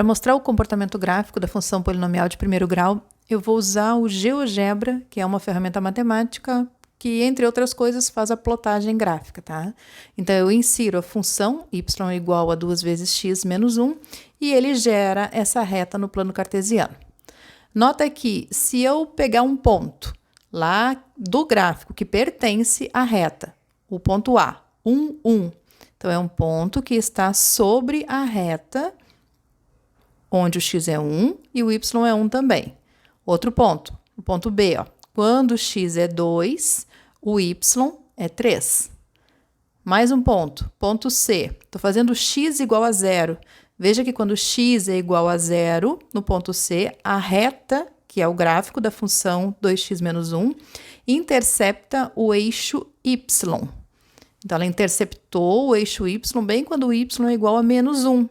Para mostrar o comportamento gráfico da função polinomial de primeiro grau, eu vou usar o GeoGebra, que é uma ferramenta matemática que, entre outras coisas, faz a plotagem gráfica, tá? Então, eu insiro a função y é igual a 2 vezes x menos 1 e ele gera essa reta no plano cartesiano. Nota que, se eu pegar um ponto lá do gráfico que pertence à reta, o ponto A, 1, 1, então é um ponto que está sobre a reta, onde o x é 1 e o y é 1 também. Outro ponto, o ponto B, ó, quando o x é 2, o y é 3. Mais um ponto, ponto C, estou fazendo x igual a 0. Veja que quando x é igual a 0, no ponto C, a reta, que é o gráfico da função 2x menos 1, intercepta o eixo y. Então, ela interceptou o eixo y bem quando o y é igual a menos 1.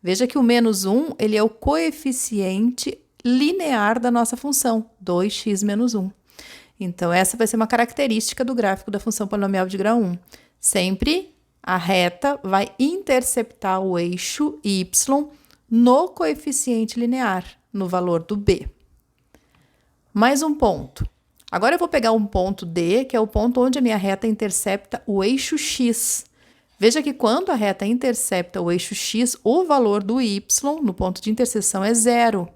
Veja que o menos 1 ele é o coeficiente linear da nossa função, 2x menos 1. Então, essa vai ser uma característica do gráfico da função polinomial de grau 1. Sempre a reta vai interceptar o eixo y no coeficiente linear, no valor do b. Mais um ponto. Agora eu vou pegar um ponto D, que é o ponto onde a minha reta intercepta o eixo x. Veja que quando a reta intercepta o eixo x, o valor do y no ponto de interseção é 0.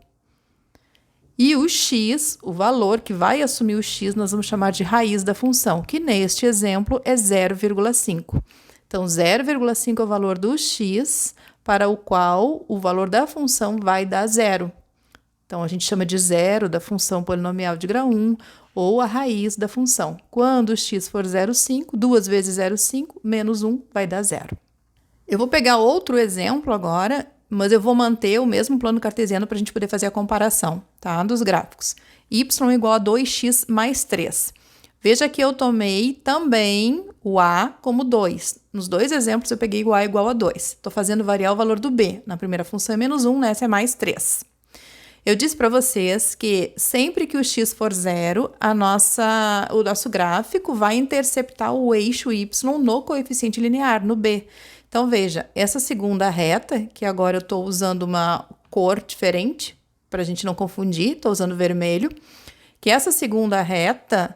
E o x, o valor que vai assumir o x, nós vamos chamar de raiz da função, que neste exemplo é 0,5. Então, 0,5 é o valor do x, para o qual o valor da função vai dar 0. Então, a gente chama de zero da função polinomial de grau 1, ou a raiz da função. Quando o x for 0,5, 2 vezes 0,5 menos 1 vai dar 0. Eu vou pegar outro exemplo agora, mas eu vou manter o mesmo plano cartesiano para a gente poder fazer a comparação, tá? Dos gráficos. Y igual a 2x mais 3. Veja que eu tomei também o a como 2. Nos dois exemplos eu peguei o a igual a 2. Estou fazendo variar o valor do b. Na primeira função é menos 1, nessa é mais 3. Eu disse para vocês que sempre que o x for 0, o nosso gráfico vai interceptar o eixo y no coeficiente linear, no b. Então, veja, essa segunda reta, que agora eu estou usando uma cor diferente, para a gente não confundir, estou usando vermelho, que essa segunda reta,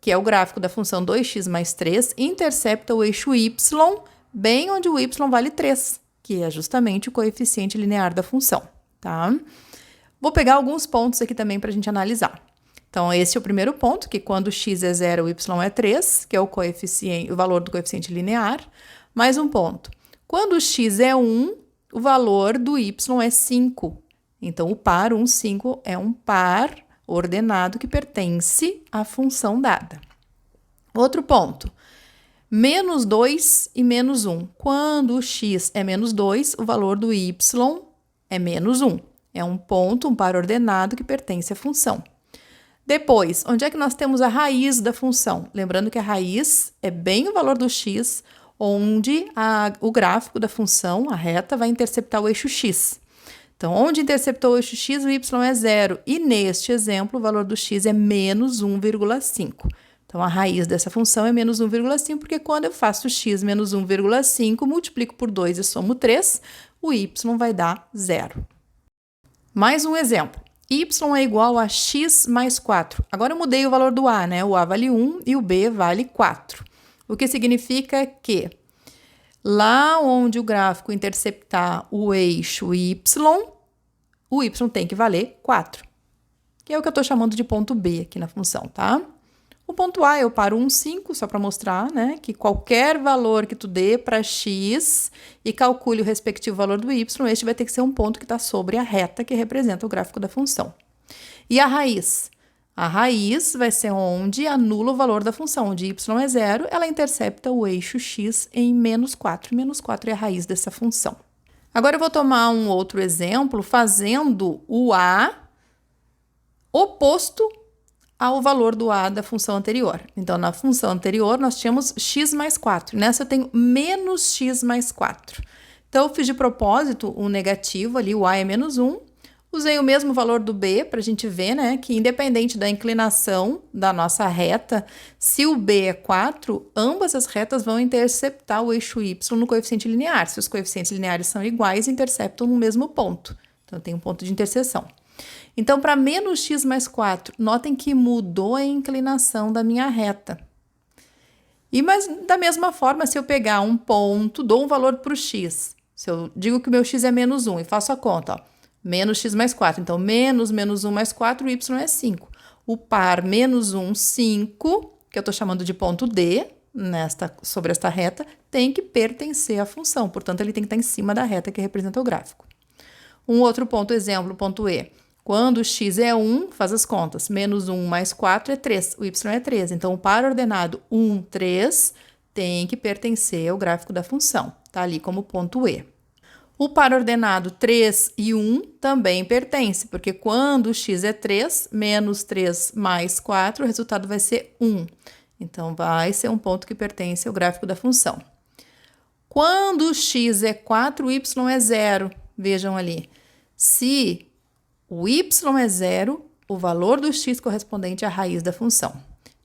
que é o gráfico da função 2x mais 3, intercepta o eixo y bem onde o y vale 3, que é justamente o coeficiente linear da função, tá? Vou pegar alguns pontos aqui também para a gente analisar. Então, esse é o primeiro ponto, que quando x é 0, o y é 3, que é o valor do coeficiente linear. Mais um ponto. Quando x é 1, o valor do y é 5. Então, o par 1, 5 é um par ordenado que pertence à função dada. Outro ponto. Menos 2 e menos 1. Quando o x é menos 2, o valor do y é menos 1. É um ponto, um par ordenado que pertence à função. Depois, onde é que nós temos a raiz da função? Lembrando que a raiz é bem o valor do x, onde o gráfico da função, a reta, vai interceptar o eixo x. Então, onde interceptou o eixo x, o y é 0. E neste exemplo, o valor do x é menos 1,5. Então, a raiz dessa função é menos 1,5, porque quando eu faço x menos 1,5, multiplico por 2 e somo 3, o y vai dar 0. Mais um exemplo. Y é igual a x mais 4. Agora eu mudei o valor do a, né? O a vale 1 e o b vale 4. O que significa que lá onde o gráfico interceptar o eixo y, o y tem que valer 4. Que é o que eu estou chamando de ponto B aqui na função, tá? O ponto A eu paro 1, 5, só para mostrar, né, que qualquer valor que tu dê para x e calcule o respectivo valor do y, este vai ter que ser um ponto que está sobre a reta que representa o gráfico da função. E a raiz? A raiz vai ser onde anula o valor da função, onde y é 0, ela intercepta o eixo x em menos 4. Menos 4 é a raiz dessa função. Agora eu vou tomar um outro exemplo fazendo o a oposto ao valor do a da função anterior. Então, na função anterior, nós tínhamos x mais 4. Nessa, eu tenho menos x mais 4. Então, eu fiz de propósito um negativo ali, o a é menos 1, Usei o mesmo valor do b para a gente ver, né, que independente da inclinação da nossa reta, se o b é 4, ambas as retas vão interceptar o eixo y no coeficiente linear. Se os coeficientes lineares são iguais, interceptam no mesmo ponto. Então, tem um ponto de interseção. Então, para menos x mais 4, notem que mudou a inclinação da minha reta. Mas, da mesma forma, se eu pegar um ponto, dou um valor para o x. Se eu digo que o meu x é menos 1 e faço a conta, ó. Menos x mais 4. Então, menos 1 mais 4, y é 5. O par menos 1, 5, que eu estou chamando de ponto D, sobre esta reta, tem que pertencer à função. Portanto, ele tem que estar em cima da reta que representa o gráfico. Um outro ponto, exemplo, ponto E. Quando x é 1, faz as contas. Menos 1 mais 4 é 3. O y é 3. Então, o par ordenado 1, 3 tem que pertencer ao gráfico da função. Está ali como ponto E. O par ordenado 3 e 1 também pertence, porque quando o x é 3, menos 3 mais 4, o resultado vai ser 1. Então, vai ser um ponto que pertence ao gráfico da função. Quando o x é 4, o y é 0. Vejam ali. Se o y é 0, o valor do x correspondente à raiz da função.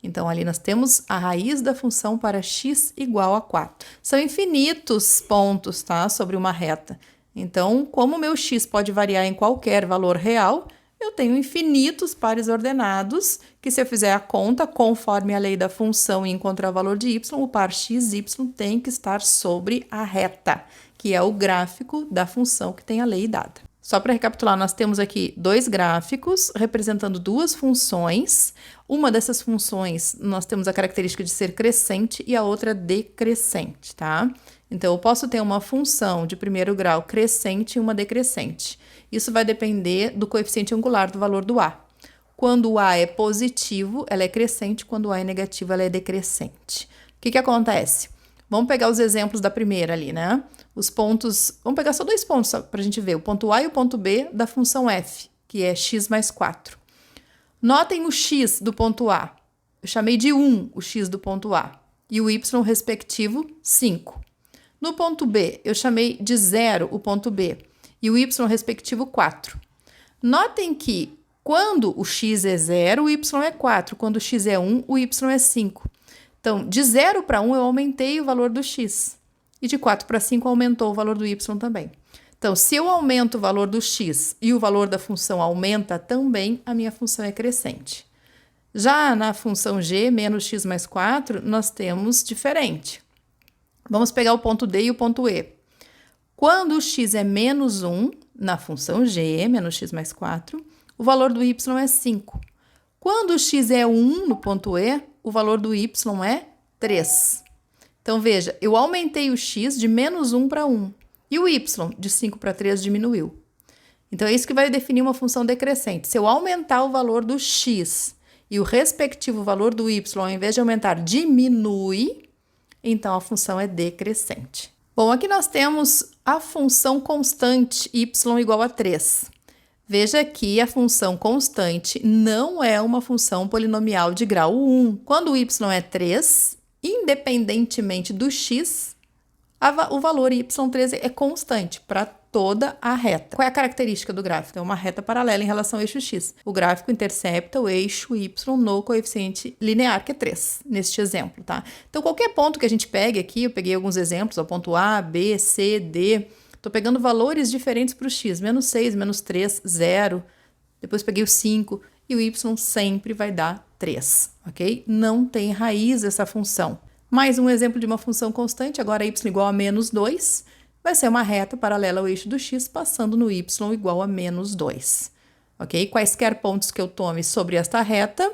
Então, ali nós temos a raiz da função para x igual a 4. São infinitos pontos, tá? Sobre uma reta. Então, como o meu x pode variar em qualquer valor real, eu tenho infinitos pares ordenados, que se eu fizer a conta, conforme a lei da função e encontrar o valor de y, o par x, y tem que estar sobre a reta, que é o gráfico da função que tem a lei dada. Só para recapitular, nós temos aqui dois gráficos representando duas funções. Uma dessas funções, nós temos a característica de ser crescente e a outra decrescente, tá? Então, eu posso ter uma função de primeiro grau crescente e uma decrescente. Isso vai depender do coeficiente angular do valor do a. Quando o a é positivo, ela é crescente. Quando o a é negativo, ela é decrescente. O que acontece? Vamos pegar os exemplos da primeira ali, né? Os pontos, vamos pegar só 2 pontos para a gente ver, o ponto A e o ponto B da função f, que é x mais 4. Notem o x do ponto A. Eu chamei de 1 o x do ponto A e o y respectivo 5. No ponto B, eu chamei de 0 o ponto B e o y respectivo 4. Notem que quando o x é 0, o y é 4. Quando o x é 1, o y é 5. Então, de 0 para 1, eu aumentei o valor do x. E de 4 para 5, aumentou o valor do y também. Então, se eu aumento o valor do x e o valor da função aumenta também, a minha função é crescente. Já na função g, menos x mais 4, nós temos diferente. Vamos pegar o ponto D e o ponto E. Quando o x é menos 1, na função g, menos x mais 4, o valor do y é 5. Quando o x é 1 no ponto E, o valor do y é 3. Então, veja, eu aumentei o x de menos 1 para 1. E o y, de 5 para 3, diminuiu. Então, é isso que vai definir uma função decrescente. Se eu aumentar o valor do x e o respectivo valor do y, ao invés de aumentar, diminui, então a função é decrescente. Bom, aqui nós temos a função constante y igual a 3. Veja que a função constante não é uma função polinomial de grau 1. Quando o y é 3, independentemente do x, o valor y13 é constante para toda a reta. Qual é a característica do gráfico? É uma reta paralela em relação ao eixo x. O gráfico intercepta o eixo y no coeficiente linear, que é 3, neste exemplo, tá? Então, qualquer ponto que a gente pegue aqui, eu peguei alguns exemplos, o ponto A, B, C, D, estou pegando valores diferentes para o x, menos 6, menos 3, 0, depois peguei o 5, e o y sempre vai dar 3, ok? Não tem raiz essa função. Mais um exemplo de uma função constante, agora y igual a menos 2, vai ser uma reta paralela ao eixo do x, passando no y igual a menos 2, ok? Quaisquer pontos que eu tome sobre esta reta,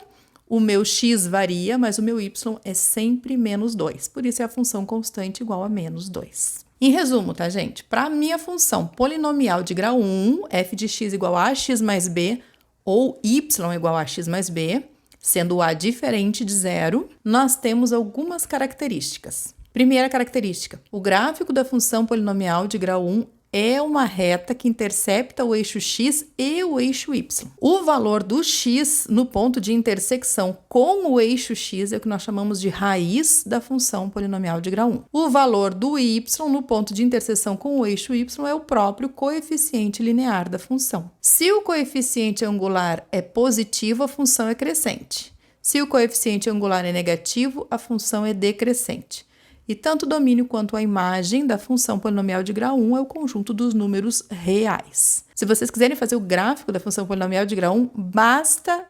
o meu x varia, mas o meu y é sempre menos 2, por isso é a função constante igual a menos 2. Em resumo, tá, gente? Para a minha função polinomial de grau 1, f de x igual a x mais b, ou y igual a x mais b, sendo o a diferente de 0, nós temos algumas características. Primeira característica, o gráfico da função polinomial de grau 1 é uma reta que intercepta o eixo x e o eixo y. O valor do x no ponto de intersecção com o eixo x é o que nós chamamos de raiz da função polinomial de grau 1. O valor do y no ponto de interseção com o eixo y é o próprio coeficiente linear da função. Se o coeficiente angular é positivo, a função é crescente. Se o coeficiente angular é negativo, a função é decrescente. E tanto o domínio quanto a imagem da função polinomial de grau 1 é o conjunto dos números reais. Se vocês quiserem fazer o gráfico da função polinomial de grau 1, basta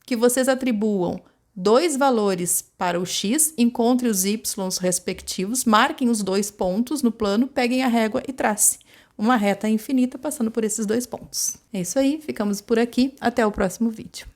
que vocês atribuam 2 valores para o x, encontrem os y respectivos, marquem os 2 pontos no plano, peguem a régua e tracem uma reta infinita passando por esses 2 pontos. É isso aí, ficamos por aqui. Até o próximo vídeo.